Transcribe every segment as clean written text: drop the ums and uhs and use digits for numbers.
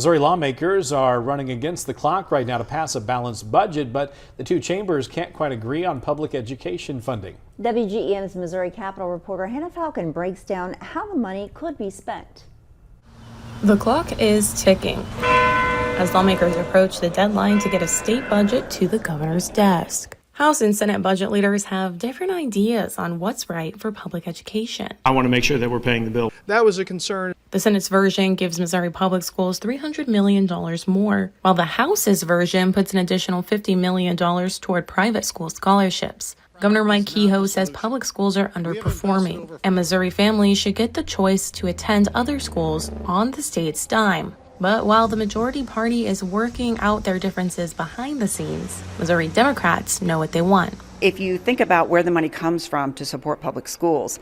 Missouri lawmakers are running against the clock right now to pass a balanced budget, but the two chambers can't quite agree on public education funding. WGEM's Missouri Capitol reporter Hannah Falcon breaks down how the money could be spent. The clock is ticking as lawmakers approach the deadline to get a state budget to the governor's desk. House and Senate budget leaders have different ideas on what's right for public education. I want to make sure that we're paying the bill. That was a concern. The Senate's version gives Missouri public schools $300 million more, while the House's version puts an additional $50 million toward private school scholarships. Governor Mike Kehoe says public schools are underperforming, and Missouri families should get the choice to attend other schools on the state's dime. But while the majority party is working out their differences behind the scenes, Missouri Democrats know what they want. If you think about where the money comes from to support public schools,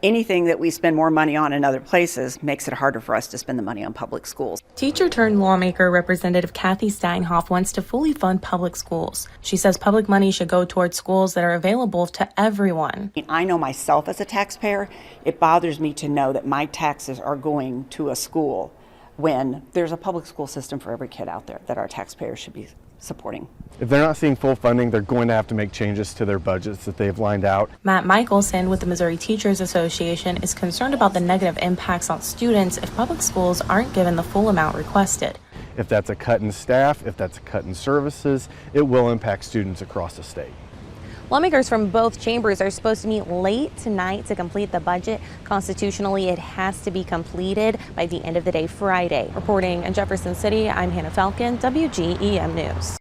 anything that we spend more money on in other places makes it harder for us to spend the money on public schools. Teacher-turned-lawmaker Representative Kathy Steinhoff wants to fully fund public schools. She says public money should go towards schools that are available to everyone. I know myself as a taxpayer, it bothers me to know that my taxes are going to a school when there's a public school system for every kid out there that our taxpayers should be supporting. If they're not seeing full funding, they're going to have to make changes to their budgets that they've lined out. Matt Michelson with the Missouri Teachers Association is concerned about the negative impacts on students if public schools aren't given the full amount requested. If that's a cut in staff, if that's a cut in services, it will impact students across the state. Lawmakers from both chambers are supposed to meet late tonight to complete the budget. Constitutionally, it has to be completed by the end of the day Friday. Reporting in Jefferson City, I'm Hannah Falcon, WGEM News.